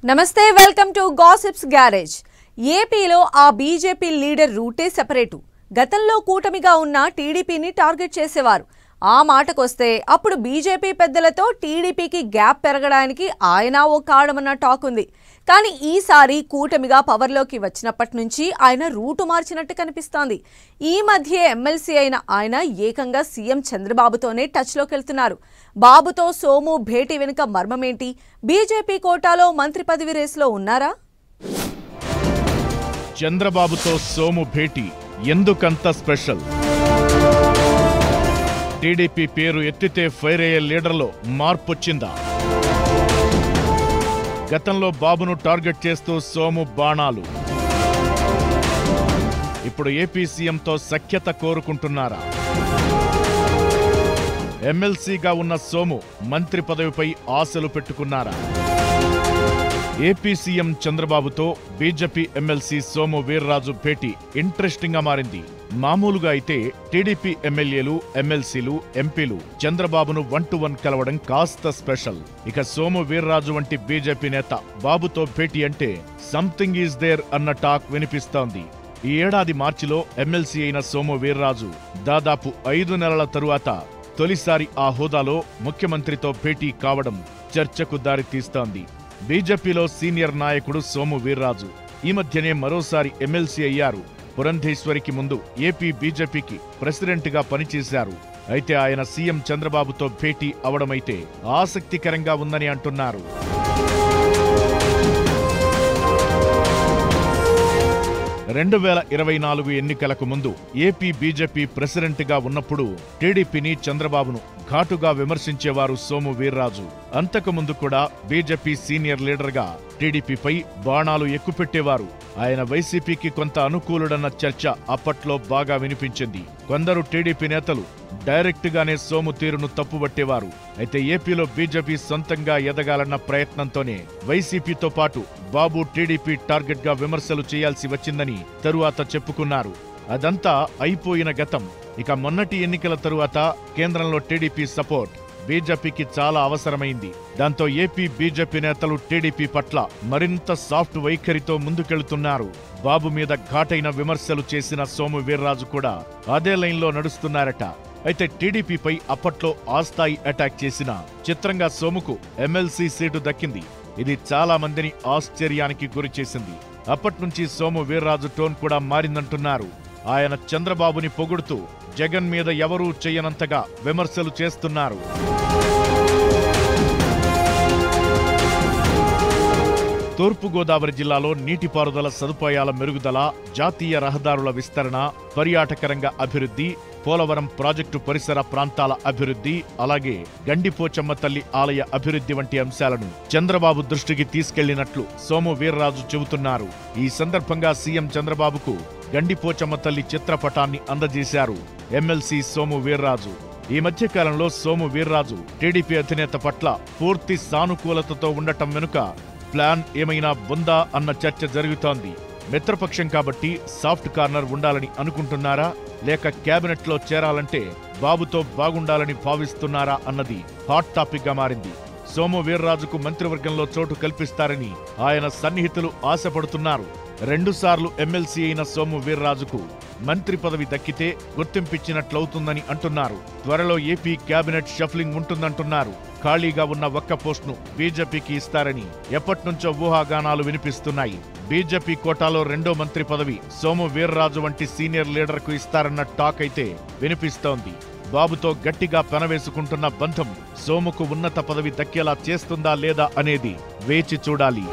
నమస్తే welcome to gossips garage. ఏపీలో ఆ బీజేపీ లీడర్ రూటే సెపరేటు. గతంలో కూటమిగా ఉన్న టీడీపీని టార్గెట్ చేసేవారు. ఆ మాటకొస్తే అప్పుడు బీజేపీ పెద్దలతో టీడీపీకి గ్యాప్ పెరగడానికి ఆయన ఓ కారణమన్న టాక్ ఉంది. కానీ ఈసారి కూటమిగా పవర్లోకి వచ్చినప్పటి నుంచి ఆయన రూటు మార్చినట్టు కనిపిస్తోంది. ఈ మధ్య ఎమ్మెల్సీ అయిన ఆయన ఏకంగా సీఎం చంద్రబాబుతోనే టచ్లోకి వెళ్తున్నారు. బాబుతో సోము భేటీ వెనుక మర్మమేంటి? బీజేపీ కోటాలో మంత్రి పదవి రేసులో ఉన్నారా? చంద్రబాబుతో సోము భేటీ ఎందుకంత స్పెషల్? టీడీపీ పేరు ఎత్తితే ఫైర్ అయ్యే లీడర్లో మార్పొచ్చిందా? గతంలో బాబును టార్గెట్ చేస్తూ సోము బాణాలు. ఇప్పుడు ఏపీ సీఎంతో సఖ్యత కోరుకుంటున్నారా? ఎమ్మెల్సీగా ఉన్న సోము మంత్రి పదవిపై ఆశలు పెట్టుకున్నారా? ఏపీ సీఎం చంద్రబాబుతో బీజేపీ ఎమ్మెల్సీ సోము వీర్రాజు భేటీ ఇంట్రెస్టింగ్ గా మారింది. మామూలుగా అయితే టీడీపీ ఎమ్మెల్యేలు, ఎమ్మెల్సీలు, ఎంపీలు చంద్రబాబును 1-to-1 కలవడం కాస్త స్పెషల్. ఇక సోము వీర్రాజు వంటి బీజేపీ నేత బాబుతో భేటీ అంటే సంథింగ్ ఈజ్ దేర్ అన్న టాక్ వినిపిస్తోంది. ఈ ఏడాది మార్చిలో ఎమ్మెల్సీ అయిన సోము వీర్రాజు దాదాపు 5 నెలల తరువాత తొలిసారి ఆ హోదాలో ముఖ్యమంత్రితో భేటీ కావడం చర్చకు దారితీస్తోంది. బీజేపీలో సీనియర్ నాయకుడు సోము వీర్రాజు ఈ మధ్యనే మరోసారి ఎమ్మెల్సీ అయ్యారు. పురంధేశ్వరికి ముందు ఏపీ బీజేపీకి ప్రెసిడెంట్గా పనిచేశారు. అయితే ఆయన సీఎం చంద్రబాబుతో భేటీ అవడమైతే ఆసక్తికరంగా ఉందని అంటున్నారు. 2024 ఎన్నికలకు ముందు ఏపీ బీజేపీ ప్రెసిడెంట్గా ఉన్నప్పుడు టీడీపీని, చంద్రబాబును ఘాటుగా విమర్శించేవారు సోము వీర్రాజు. అంతకుముందు కూడా బీజేపీ సీనియర్ లీడర్గా టీడీపీపై బాణాలు ఎక్కుపెట్టేవారు. ఆయన వైసీపీకి కొంత అనుకూలుడన్న చర్చ అప్పట్లో బాగా వినిపించింది. కొందరు టీడీపీ నేతలు డైరెక్ట్ గానే సోము తీరును తప్పుబట్టేవారు. అయితే ఏపీలో బీజేపీ సొంతంగా ఎదగాలన్న ప్రయత్నంతోనే వైసీపీతో పాటు బాబు టీడీపీ టార్గెట్ గా విమర్శలు చేయాల్సి వచ్చిందని తరువాత చెప్పుకున్నారు. అదంతా అయిపోయిన గతం. ఇక మొన్నటి ఎన్నికల తరువాత కేంద్రంలో టీడీపీ సపోర్ట్ బీజేపీకి చాలా అవసరమైంది. దాంతో ఏపీ బీజేపీ నేతలు టీడీపీ పట్ల మరింత సాఫ్ట్ వైఖరితో ముందుకెళ్తున్నారు. బాబు మీద ఘాటైన విమర్శలు చేసిన సోము వీర్రాజు కూడా అదే లైన్లో నడుస్తున్నారట. అయితే టీడీపీపై అప్పట్లో ఆ స్థాయి అటాక్ చేసిన చిత్రంగా సోముకు ఎమ్మెల్సీ సీటు దక్కింది. ఇది చాలా మందిని ఆశ్చర్యానికి గురిచేసింది. అప్పట్నుంచి సోము వీర్రాజు టోన్ కూడా మారిందంటున్నారు. ఆయన చంద్రబాబుని పొగుడుతూ జగన్ మీద ఎవరూ చేయనంతగా విమర్శలు చేస్తున్నారు. తూర్పుగోదావరి జిల్లాలో నీటిపారుదల సదుపాయాల మెరుగుదల, జాతీయ రహదారుల విస్తరణ, పర్యాటక రంగ అభివృద్ధి, పోలవరం ప్రాజెక్టు పరిసర ప్రాంతాల అభివృద్ధి, అలాగే గండిపోచమ్మ తల్లి ఆలయ అభివృద్ధి వంటి అంశాలను చంద్రబాబు దృష్టికి తీసుకెళ్లినట్లు సోము వీర్రాజు చెబుతున్నారు. ఈ సందర్భంగా సీఎం చంద్రబాబుకు గండిపోచమ్మ తల్లి చిత్రపటాన్ని అందజేశారు ఎమ్మెల్సీ సోము వీర్రాజు. ఈ మధ్యకాలంలో సోము వీర్రాజు టీడీపీ అధినేత పట్ల పూర్తి సానుకూలతతో ఉండటం వెనుక ప్లాన్ ఏమైనా ఉందా అన్న చర్చ జరుగుతోంది. మిత్రపక్షం కాబట్టి సాఫ్ట్ కార్నర్ ఉండాలని అనుకుంటున్నారా, లేక కేబినెట్లో చేరాలంటే బాబుతో బాగుండాలని భావిస్తున్నారా అన్నది హాట్ టాపిక్ గా మారింది. సోము వీర్రాజుకు మంత్రివర్గంలో చోటు కల్పిస్తారని ఆయన సన్నిహితులు ఆశపడుతున్నారు. 2 సార్లు ఎమ్మెల్సీ అయిన సోము వీర్రాజుకు మంత్రి పదవి దక్కితే గుర్తింపిచ్చినట్లవుతుందని అంటున్నారు. త్వరలో ఏపీ కేబినెట్ షఫ్లింగ్ ఉంటుందంటున్నారు. ఖాళీగా ఉన్న ఒక్క పోస్టును బీజేపీకి ఇస్తారని ఎప్పట్నుంచో ఊహాగానాలు వినిపిస్తున్నాయి. బీజేపీ కోటాలో 2వ మంత్రి పదవి సోము వీర్రాజు వంటి సీనియర్ లీడర్కు ఇస్తారన్న టాక్ అయితే వినిపిస్తోంది. బాబుతో గట్టిగా పెనవేసుకుంటున్న బంధం సోముకు ఉన్నత పదవి దక్కేలా చేస్తుందా లేదా అనేది వేచి చూడాలి.